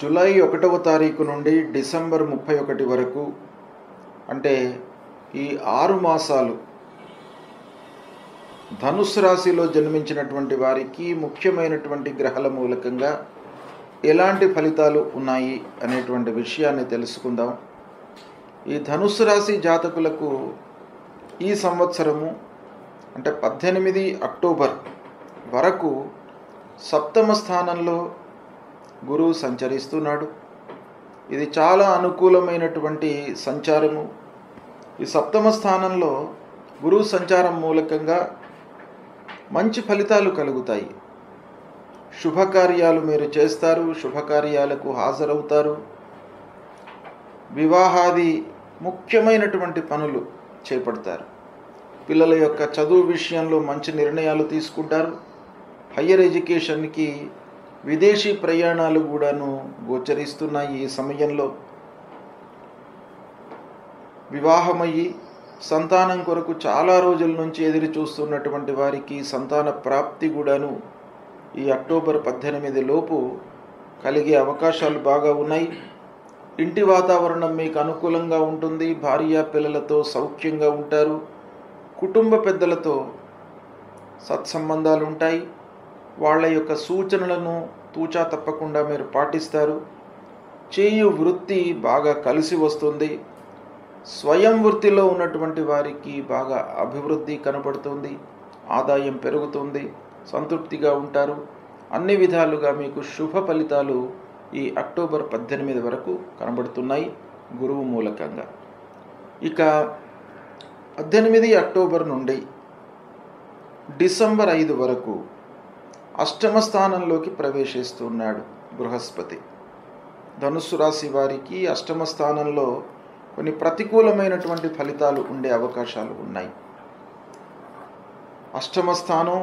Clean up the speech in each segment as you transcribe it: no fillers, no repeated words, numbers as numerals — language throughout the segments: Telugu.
జూలై 1వ తారీఖు నుండి డిసెంబర్ 31 వరకు, అంటే ఈ 6 మాసాలు ధనుస్సు రాశిలో జన్మించినటువంటి వారికి ముఖ్యమైనటువంటి గ్రహాల మూలకంగా ఎలాంటి ఫలితాలు ఉన్నాయి అనేటువంటి విషయాన్ని తెలుసుకుందాం. ఈ ధనుస్సు రాశి జాతకులకు ఈ సంవత్సరము అంటే 18 అక్టోబర్ వరకు సప్తమ స్థానంలో గురువు సంచరిస్తున్నాడు. ఇది చాలా అనుకూలమైనటువంటి సంచారము. ఈ సప్తమ స్థానంలో గురువు సంచారం మూలకంగా మంచి ఫలితాలు కలుగుతాయి. శుభకార్యాలు మీరు చేస్తారు, శుభకార్యాలకు హాజరవుతారు. వివాహాది ముఖ్యమైనటువంటి పనులు చేపడతారు. పిల్లల యొక్క చదువు విషయంలో మంచి నిర్ణయాలు తీసుకుంటారు. హయ్యర్ ఎడ్యుకేషన్కి విదేశీ ప్రయాణాలు కూడాను గోచరిస్తున్నాయి. ఈ సమయంలో వివాహమయ్యి సంతానం కొరకు చాలా రోజుల నుంచి ఎదురు చూస్తున్నటువంటి వారికి సంతాన ప్రాప్తి కూడాను ఈ అక్టోబర్ 18 లోపు కలిగే అవకాశాలు బాగా ఉన్నాయి. ఇంటి వాతావరణం మీకు అనుకూలంగా ఉంటుంది. భార్య పిల్లలతో సౌఖ్యంగా ఉంటారు. కుటుంబ పెద్దలతో సత్సంబంధాలు ఉంటాయి. వాళ్ళ యొక్క సూచనలను తూచా తప్పకుండా మీరు పాటిస్తారు. చేయు వృత్తి బాగా కలిసి వస్తుంది. స్వయం వృత్తిలో ఉన్నటువంటి వారికి బాగా అభివృద్ధి కనబడుతుంది. ఆదాయం పెరుగుతుంది. సంతృప్తిగా ఉంటారు. అన్ని విధాలుగా మీకు శుభ ఫలితాలు ఈ అక్టోబర్ 18 వరకు కనబడుతున్నాయి గురువు మూలకంగా. ఇక 18 అక్టోబర్ నుండి డిసెంబర్ 5 వరకు అష్టమ స్థానంలోకి ప్రవేశిస్తున్నాడు బృహస్పతి. ధనుస్సు రాశి వారికి అష్టమ స్థానంలో కొన్ని ప్రతికూలమైనటువంటి ఫలితాలు ఉండే అవకాశాలు ఉన్నాయి. అష్టమ స్థానం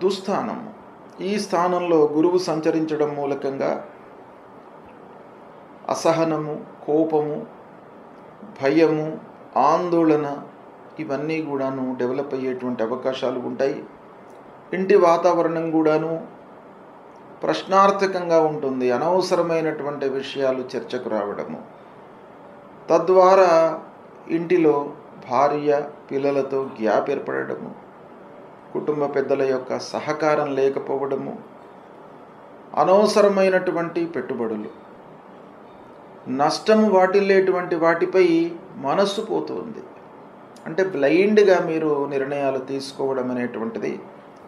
దుస్థానం. ఈ స్థానంలో గురువు సంచరించడం మూలకంగా అసహనము, కోపము, భయము, ఆందోళన ఇవన్నీ కూడాను డెవలప్ అయ్యేటువంటి అవకాశాలు ఉంటాయి. ఇంటి వాతావరణం కూడాను ప్రశ్నార్థకంగా ఉంటుంది. అనవసరమైనటువంటి విషయాలు చర్చకు రావడము, తద్వారా ఇంటిలో భార్య పిల్లలతో గ్యాప్ ఏర్పడము, కుటుంబ పెద్దల యొక్క సహకారం లేకపోవడము, అనవసరమైనటువంటి పెట్టుబడులు, నష్టము వాటిల్లేటువంటి వాటిపై మనస్సు పోతుంది. అంటే బ్లైండ్గా మీరు నిర్ణయాలు తీసుకోవడం అనేటువంటిది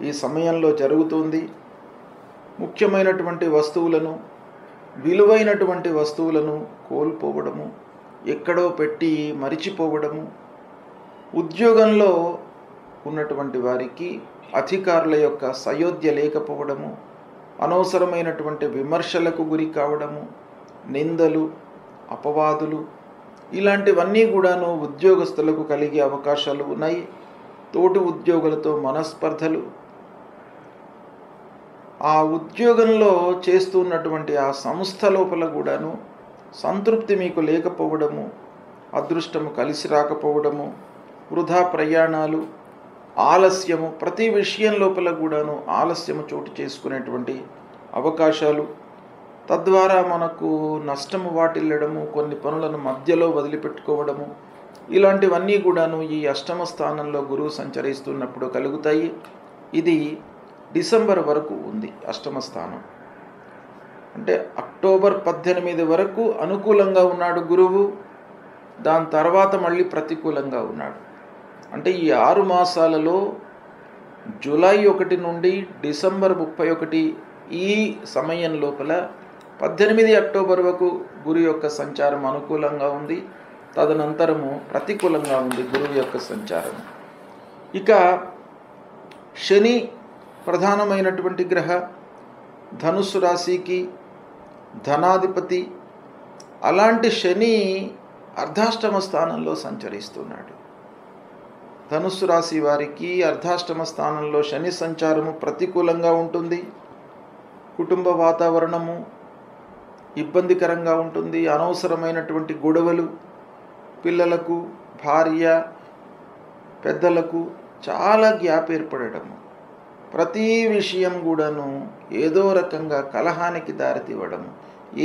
ఈ సమయంలో జరుగుతుంది. ముఖ్యమైనటువంటి వస్తువులను, విలువైనటువంటి వస్తువులను కోల్పోవడము, ఎక్కడో పెట్టి మరిచిపోవడము, ఉద్యోగంలో ఉన్నటువంటి వారికి అధికారుల యొక్క సయోధ్య లేకపోవడము, అనవసరమైనటువంటి విమర్శలకు గురి కావడము, నిందలు, అపవాదులు ఇలాంటివన్నీ కూడాను ఉద్యోగస్తులకు కలిగే అవకాశాలు ఉన్నాయి. తోటి ఉద్యోగులతో మనస్పర్ధలు, ఆ ఉద్యోగంలో చేస్తున్నటువంటి ఆ సంస్థ లోపల కూడాను సంతృప్తి మీకు లేకపోవడము, అదృష్టము కలిసి రాకపోవడము, వృధా ప్రయాణాలు, ఆలస్యము, ప్రతి విషయం లోపల కూడాను ఆలస్యము చోటు చేసుకునేటువంటి అవకాశాలు, తద్వారా మనకు నష్టము వాటిల్లడము, కొన్ని పనులను మధ్యలో వదిలిపెట్టుకోవడము, ఇలాంటివన్నీ కూడాను ఈ అష్టమ స్థానంలో గురువు సంచరిస్తున్నప్పుడు కలుగుతాయి. ఇది డిసెంబర్ వరకు ఉంది అష్టమ స్థానం. అంటే అక్టోబర్ 18 వరకు అనుకూలంగా ఉన్నాడు గురువు. దాని తర్వాత మళ్ళీ ప్రతికూలంగా ఉన్నాడు. అంటే ఈ 6 మాసాలలో జూలై 1 నుండి డిసెంబర్ 31 ఈ సమయం లోపల 18 అక్టోబర్ వరకు గురువు యొక్క సంచారం అనుకూలంగా ఉంది. తదనంతరము ప్రతికూలంగా ఉంది గురువు యొక్క సంచారం. ఇక శని ప్రధానమైనటువంటి గ్రహ, ధనుస్సు రాశికి ధనాధిపతి. అలాంటి శని అర్ధాష్టమ స్థానంలో సంచరిస్తున్నాడు. ధనుస్సు రాశి వారికి అర్ధాష్టమ స్థానంలో శని సంచారము ప్రతికూలంగా ఉంటుంది. కుటుంబ వాతావరణము ఇబ్బందికరంగా ఉంటుంది. అనవసరమైనటువంటి గొడవలు, పిల్లలకు, భార్య, పెద్దలకు చాలా గ్యాప్ ఏర్పడము, ప్రతి విషయం కూడాను ఏదో రకంగా కలహానికి దారితీవడము.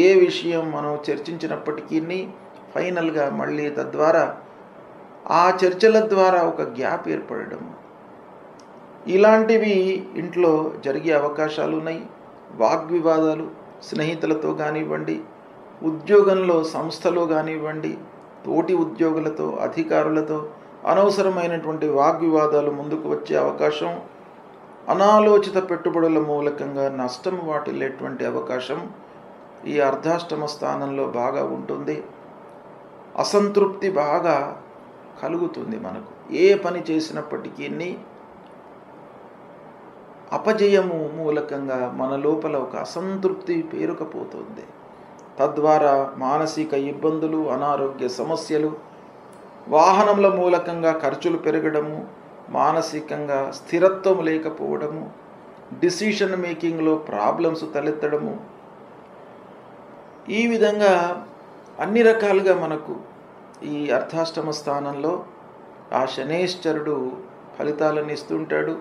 ఏ విషయం మనం చర్చించినప్పటికీ ఫైనల్గా మళ్ళీ తద్వారా ఆ చర్చల ద్వారా ఒక గ్యాప్ ఏర్పడడం, ఇలాంటివి ఇంట్లో జరిగే అవకాశాలు ఉన్నాయి. వాగ్వివాదాలు స్నేహితులతో కానివ్వండి, ఉద్యోగంలో సంస్థలో కానివ్వండి, తోటి ఉద్యోగులతో, అధికారులతో అనవసరమైనటువంటి వాగ్వివాదాలు ముందుకు వచ్చే అవకాశం, అనాలోచిత పెట్టుబడుల మూలకంగా నష్టం వాటిల్లేటువంటి అవకాశం ఈ అర్ధాష్టమ స్థానంలో బాగా ఉంటుంది. అసంతృప్తి బాగా కలుగుతుంది. మనకు ఏ పని చేసినప్పటికీ అపజయము మూలకంగా మన లోపల ఒక అసంతృప్తి పేరుకపోతుంది. తద్వారా మానసిక ఇబ్బందులు, అనారోగ్య సమస్యలు, వాహనముల మూలకంగా ఖర్చులు పెరగడము, మానసికంగా స్థిరత్వం లేకపోవడము, డిసిషన్ మేకింగ్లో ప్రాబ్లమ్స్ తలెత్తడము, ఈ విధంగా అన్ని రకాలుగా మనకు ఈ అర్ధాష్టమ స్థానంలో ఆ శనేశ్వరుడు ఫలితాలను ఇస్తుంటాడు.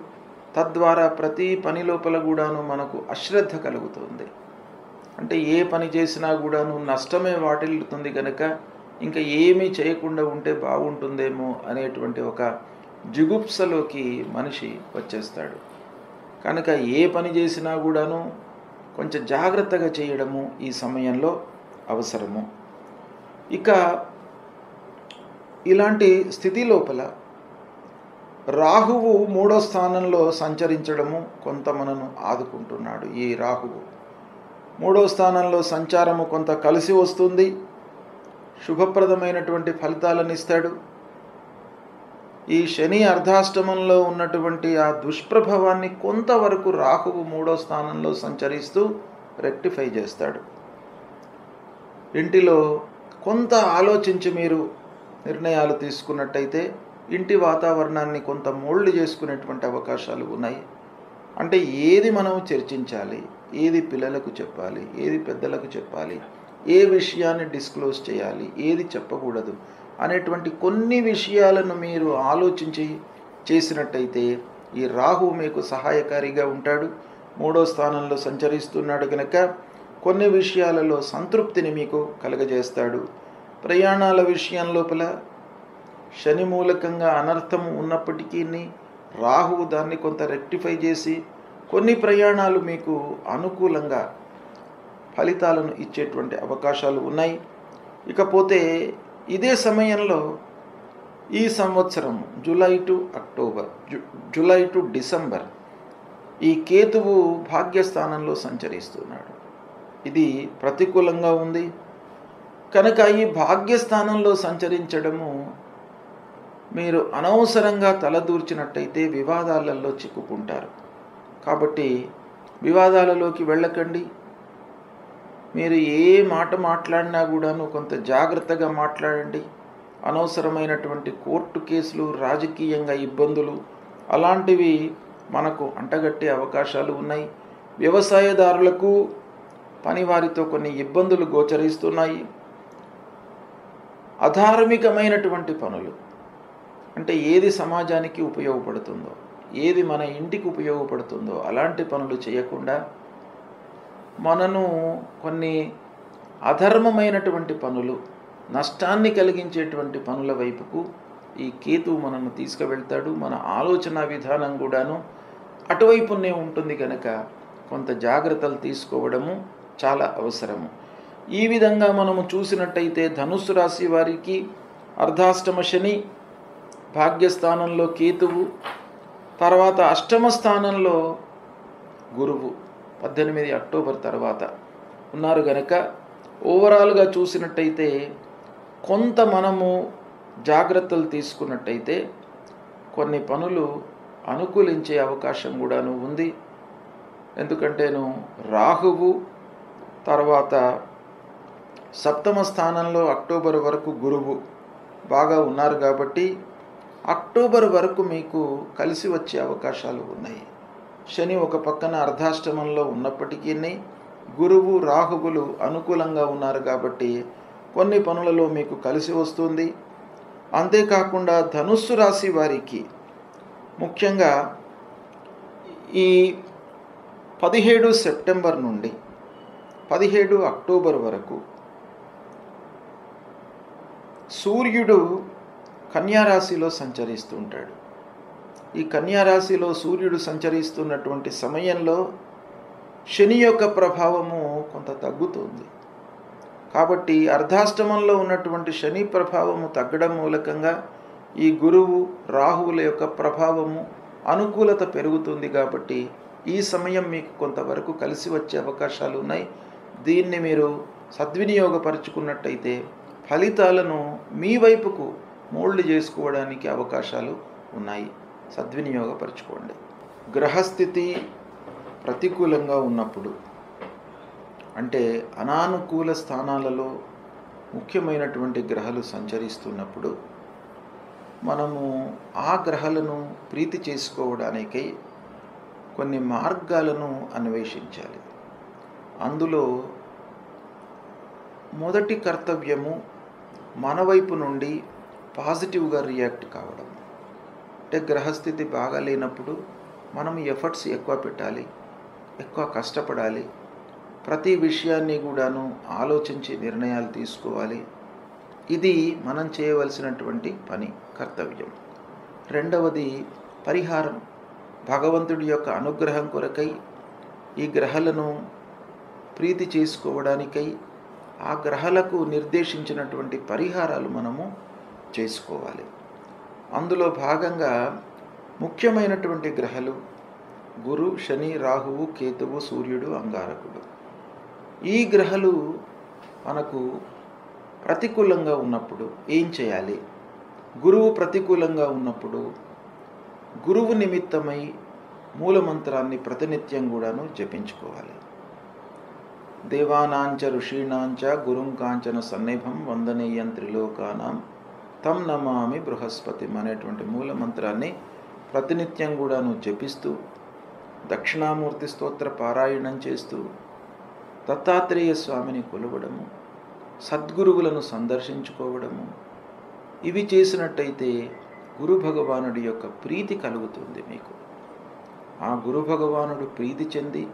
తద్వారా ప్రతి పని లోపల కూడాను మనకు అశ్రద్ధ కలుగుతుంది. అంటే ఏ పని చేసినా కూడాను నష్టమే వాటిల్లుతుంది కనుక ఇంకా ఏమీ చేయకుండా ఉంటే బాగుంటుందేమో అనేటువంటి ఒక జిగుప్సలోకి మనిషి వచ్చేస్తాడు. కనుక ఏ పని చేసినా కూడాను కొంచెం జాగ్రత్తగా చేయడము ఈ సమయంలో అవసరము. ఇక ఇలాంటి స్థితి లోపల రాహువు 3వ స్థానంలో సంచరించడము కొంత మనను ఆదుకుంటున్నాడు. ఈ రాహువు 3వ స్థానంలో సంచారము కొంత కలిసి వస్తుంది, శుభప్రదమైనటువంటి ఫలితాలను ఇస్తాడు. ఈ శని అర్ధాష్టమంలో ఉన్నటువంటి ఆ దుష్ప్రభావాన్ని కొంతవరకు రాహువు 3వ స్థానంలో సంచరిస్తూ రెక్టిఫై చేస్తాడు. ఇంటిలో కొంత ఆలోచించి మీరు నిర్ణయాలు తీసుకున్నట్టయితే ఇంటి వాతావరణాన్ని కొంత మోల్డ్ చేసుకునేటువంటి అవకాశాలు ఉన్నాయి. అంటే ఏది మనం చర్చించాలి, ఏది పిల్లలకు చెప్పాలి, ఏది పెద్దలకు చెప్పాలి, ఏ విషయాన్ని డిస్క్లోజ్ చేయాలి, ఏది చెప్పకూడదు అనేటువంటి కొన్ని విషయాలను మీరు ఆలోచించి చేసినట్టయితే ఈ రాహు మీకు సహాయకారిగా ఉంటాడు. 3వ స్థానంలో సంచరిస్తున్నాడు కనుక కొన్ని విషయాలలో సంతృప్తిని మీకు కలుగజేస్తాడు. ప్రయాణాల విషయం లోపల శని మూలకంగా అనర్థము ఉన్నప్పటికీ రాహువు దాన్ని కొంత రెక్టిఫై చేసి కొన్ని ప్రయాణాలు మీకు అనుకూలంగా ఫలితాలను ఇచ్చేటువంటి అవకాశాలు ఉన్నాయి. ఇకపోతే ఇదే సమయంలో ఈ సంవత్సరం July to October, July to December ఈ కేతువు భాగ్యస్థానంలో సంచరిస్తున్నాడు. ఇది ప్రతికూలంగా ఉంది కనుక ఈ భాగ్యస్థానంలో సంచరించడము మీరు అనవసరంగా తలదూర్చినట్టయితే వివాదాలలో చిక్కుకుంటారు. కాబట్టి వివాదాలలోకి వెళ్ళకండి. మీరు ఏ మాట మాట్లాడినా కూడాను కొంత జాగ్రత్తగా మాట్లాడండి. అనవసరమైనటువంటి కోర్టు కేసులు, రాజకీయంగా ఇబ్బందులు అలాంటివి మనకు అంటగట్టే అవకాశాలు ఉన్నాయి. వ్యవసాయదారులకు పనివారితో కొన్ని ఇబ్బందులు గోచరిస్తున్నాయి. అధార్మికమైనటువంటి పనులు అంటే ఏది సమాజానికి ఉపయోగపడుతుందో, ఏది మన ఇంటికి ఉపయోగపడుతుందో అలాంటి పనులు చేయకుండా మనను కొన్ని అధర్మమైనటువంటి పనులు, నష్టాన్ని కలిగించేటువంటి పనుల వైపుకు ఈ కేతువు మనను తీసుకువెళ్తాడు. మన ఆలోచన విధానం కూడాను అటువైపునే ఉంటుంది కనుక కొంత జాగ్రత్తలు తీసుకోవడము చాలా అవసరము. ఈ విధంగా మనము చూసినట్టయితే ధనుస్సు రాశి వారికి అర్ధాష్టమ శని, భాగ్యస్థానంలో కేతువు, తర్వాత అష్టమ స్థానంలో గురువు 18 అక్టోబర్ తర్వాత ఉన్నారు కనుక ఓవరాల్గా చూసినట్టయితే కొంత మనము జాగ్రత్తలు తీసుకున్నట్టయితే కొన్ని పనులు అనుకూలించే అవకాశం కూడాను ఉంది. ఎందుకంటేను రాహువు తర్వాత సప్తమ స్థానంలో అక్టోబర్ వరకు గురువు బాగా ఉన్నారు కాబట్టి అక్టోబర్ వరకు మీకు కలిసి వచ్చే అవకాశాలు ఉన్నాయి. శని ఒక పక్కన అర్ధాష్టమంలో ఉన్నప్పటికీ గురువు రాహువులు అనుకూలంగా ఉన్నారు కాబట్టి కొన్ని పనులలో మీకు కలిసి వస్తుంది. అంతేకాకుండా ధనుస్సు రాశి వారికి ముఖ్యంగా ఈ 17 సెప్టెంబర్ నుండి 17 అక్టోబర్ వరకు సూర్యుడు కన్యారాశిలో సంచరిస్తూ ఉంటాడు. ఈ కన్యారాశిలో సూర్యుడు సంచరిస్తున్నటువంటి సమయంలో శని యొక్క ప్రభావము కొంత తగ్గుతుంది. కాబట్టి అర్ధాష్టమంలో ఉన్నటువంటి శని ప్రభావము తగ్గడం మూలకంగా ఈ గురువు రాహువుల యొక్క ప్రభావము అనుకూలత పెరుగుతుంది. కాబట్టి ఈ సమయం మీకు కొంతవరకు కలిసి వచ్చే అవకాశాలు ఉన్నాయి. దీన్ని మీరు సద్వినియోగపరుచుకున్నట్టయితే ఫలితాలను మీ వైపుకు మోల్డ్ చేసుకోవడానికి అవకాశాలు ఉన్నాయి. సద్వినియోగపరచుకోండి. గ్రహస్థితి ప్రతికూలంగా ఉన్నప్పుడు, అంటే అనానుకూల స్థానాలలో ముఖ్యమైనటువంటి గ్రహాలు సంచరిస్తున్నప్పుడు మనము ఆ గ్రహాలను ప్రీతి చేసుకోవడానికై కొన్ని మార్గాలను అన్వేషించాలి. అందులో మొదటి కర్తవ్యము మన వైపు నుండి పాజిటివ్గా రియాక్ట్ కావడం. అంటే గ్రహస్థితి బాగా లేనప్పుడు మనం ఎఫర్ట్స్ ఎక్కువ పెట్టాలి, ఎక్కువ కష్టపడాలి, ప్రతి విషయాన్ని కూడాను ఆలోచించి నిర్ణయాలు తీసుకోవాలి. ఇది మనం చేయవలసినటువంటి పని, కర్తవ్యం. రెండవది పరిహారం. భగవంతుడి యొక్క అనుగ్రహం కొరకై ఈ గ్రహాలను ప్రీతి చేసుకోవడానికై ఆ గ్రహాలకు నిర్దేశించినటువంటి పరిహారాలు మనము చేసుకోవాలి. అందులో భాగంగా ముఖ్యమైనటువంటి గ్రహాలు గురు, శని, రాహువు, కేతువు, సూర్యుడు, అంగారకుడు. ఈ గ్రహాలు మనకు ప్రతికూలంగా ఉన్నప్పుడు ఏం చేయాలి? గురువు ప్రతికూలంగా ఉన్నప్పుడు గురువు నిమిత్తమై మూలమంత్రాన్ని ప్రతినిత్యం కూడాను జపించుకోవాలి. దేవానాంచ ఋషీణాంచ గురుం కాంచన సన్నిభం వందనీయం త్రిలోకానాం తం నమామి బృహస్పతిం అనేటువంటి మూలమంత్రాన్ని ప్రతినిత్యం కూడాను జపిస్తూ, దక్షిణామూర్తి స్తోత్ర పారాయణం చేస్తూ, దత్తాత్రేయ స్వామిని కొలవడము, సద్గురువులను సందర్శించుకోవడము, ఇవి చేసినట్టయితే గురు భగవానుడి యొక్క ప్రీతి కలుగుతుంది మీకు. ఆ గురు భగవానుడు ప్రీతి చెంది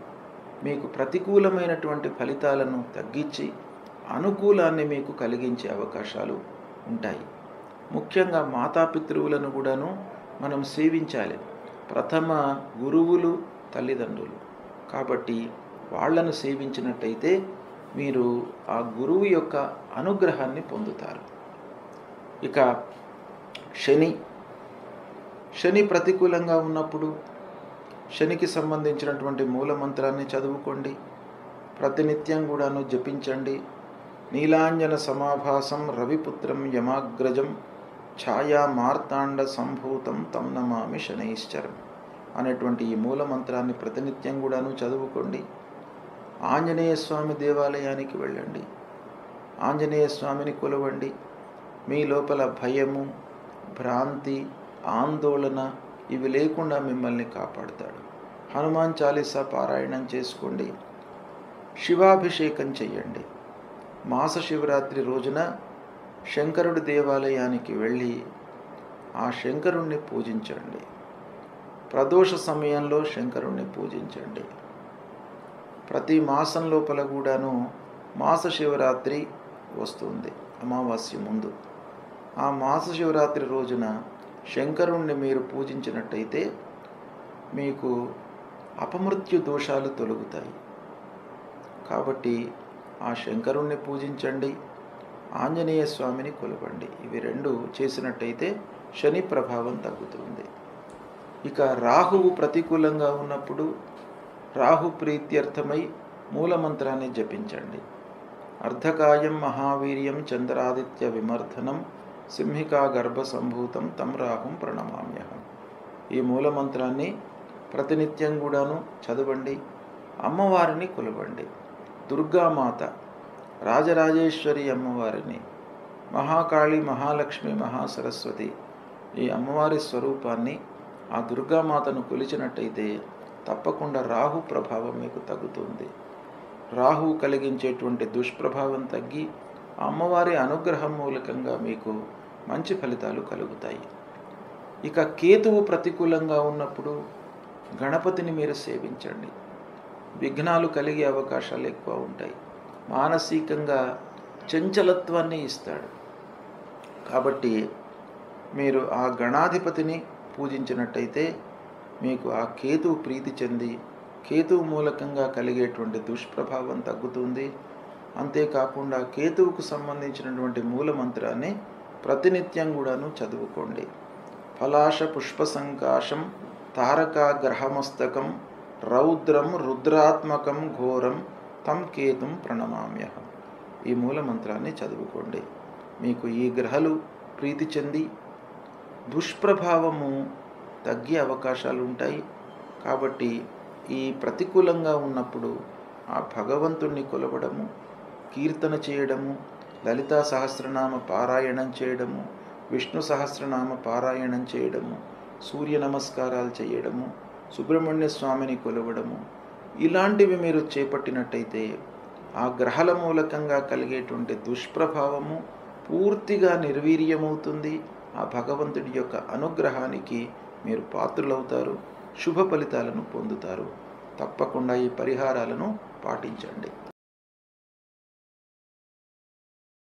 మీకు ప్రతికూలమైనటువంటి ఫలితాలను తగ్గించి అనుకూలాన్ని మీకు కలిగించే అవకాశాలు ఉంటాయి. ముఖ్యంగా మాతాపితృవులను కూడాను మనం సేవించాలి. ప్రథమ గురువులు తల్లిదండ్రులు. కాబట్టి వాళ్లను సేవించినట్టయితే మీరు ఆ గురువు యొక్క అనుగ్రహాన్ని పొందుతారు. ఇక శని ప్రతికూలంగా ఉన్నప్పుడు శనికి సంబంధించినటువంటి మూలమంత్రాన్ని చదువుకోండి, ప్రతినిత్యం కూడాను జపించండి. నీలాంజన సమాభాసం రవిపుత్రం యమాగ్రజం ఛాయా మార్తాండ సంభూతం తం నమామి శనైశ్చరం అనేటువంటి ఈ మూలమంత్రాన్ని ప్రతినిత్యం కూడాను చదువుకోండి. ఆంజనేయ స్వామి దేవాలయానికి వెళ్ళండి, ఆంజనేయ స్వామిని కొలవండి. మీ లోపల భయము, భ్రాంతి, ఆందోళన ఇవి లేకుండా మిమ్మల్ని కాపాడుతాడు. హనుమాన్ చాలీసా పారాయణం చేసుకోండి, శివాభిషేకం చెయ్యండి. మాస శివరాత్రి రోజున శంకరుడి దేవాలయానికి వెళ్ళి ఆ శంకరుణ్ణి పూజించండి. ప్రదోష సమయంలో శంకరుణ్ణి పూజించండి. ప్రతి మాసం లోపల కూడాను మాస శివరాత్రి వస్తుంది, అమావాస్య ముందు. ఆ మాస శివరాత్రి రోజున శంకరుణ్ణి మీరు పూజించినట్టయితే మీకు అపమృత్యు దోషాలు తొలగుతాయి. కాబట్టి ఆ శంకరుణ్ణి పూజించండి, ఆంజనేయ స్వామిని కొలవండి. ఇవి రెండు చేసినట్టయితే శని ప్రభావం తగ్గుతుంది. ఇక రాహువు ప్రతికూలంగా ఉన్నప్పుడు రాహు ప్రీత్యర్థమై మూలమంత్రాన్ని జపించండి. అర్ధకాయం మహావీర్యం చంద్రాదిత్య విమర్ధనం సింహికా గర్భ సంభూతం తం రాహుం ప్రణమామ్యహం. ఈ మూలమంత్రాన్ని ప్రతినిత్యం కూడాను చదవండి. అమ్మవారిని కొలవండి. దుర్గామాత, రాజరాజేశ్వరి అమ్మవారిని, మహాకాళి, మహాలక్ష్మి, మహాసరస్వతి ఈ అమ్మవారి స్వరూపాన్ని, ఆ దుర్గామాతను కొలిచినట్టయితే తప్పకుండా రాహు ప్రభావం మీకు తగ్గుతుంది. రాహువు కలిగించేటువంటి దుష్ప్రభావం తగ్గి అమ్మవారి అనుగ్రహం మూలకంగా మీకు మంచి ఫలితాలు కలుగుతాయి. ఇక కేతువు ప్రతికూలంగా ఉన్నప్పుడు గణపతిని మీరు సేవించండి. విఘ్నాలు కలిగే అవకాశాలు ఎక్కువ ఉంటాయి. మానసికంగా చంచలత్వాన్ని ఇస్తాడు. కాబట్టి మీరు ఆ గణాధిపతిని పూజించినట్టయితే మీకు ఆ కేతువు ప్రీతి చెంది కేతువు మూలకంగా కలిగేటువంటి దుష్ప్రభావం తగ్గుతుంది. అంతేకాకుండా కేతువుకు సంబంధించినటువంటి మూల మంత్రాన్ని ప్రతినిత్యం కూడాను చదువుకోండి. ఫలాశ పుష్ప సంకాశం తారకా గ్రహమస్తకం రౌద్రం రుద్రాత్మకం ఘోరం తం కేతుం ప్రణమామ్యహం. ఈ మూల మంత్రాన్ని చదువుకోండి. మీకు ఈ గ్రహాలు ప్రీతి చెంది దుష్ప్రభావము తగ్గే అవకాశాలు ఉంటాయి. కాబట్టి ఈ ప్రతికూలంగా ఉన్నప్పుడు ఆ భగవంతుణ్ణి కొలవడము, కీర్తన చేయడము, లలితా సహస్రనామ పారాయణం చేయడము, విష్ణు సహస్రనామ పారాయణం చేయడము, సూర్య నమస్కారాలు చేయడము, సుబ్రహ్మణ్య స్వామిని కొలవడము, ఇలాంటివి మీరు చేపట్టినట్టయితే ఆ గ్రహాల మూలకంగా కలిగేటువంటి దుష్ప్రభావము పూర్తిగా నిర్వీర్యమవుతుంది. ఆ భగవంతుడి యొక్క అనుగ్రహానికి మీరు పాత్రులవుతారు, శుభ ఫలితాలను పొందుతారు. తప్పకుండా ఈ పరిహారాలను పాటించండి.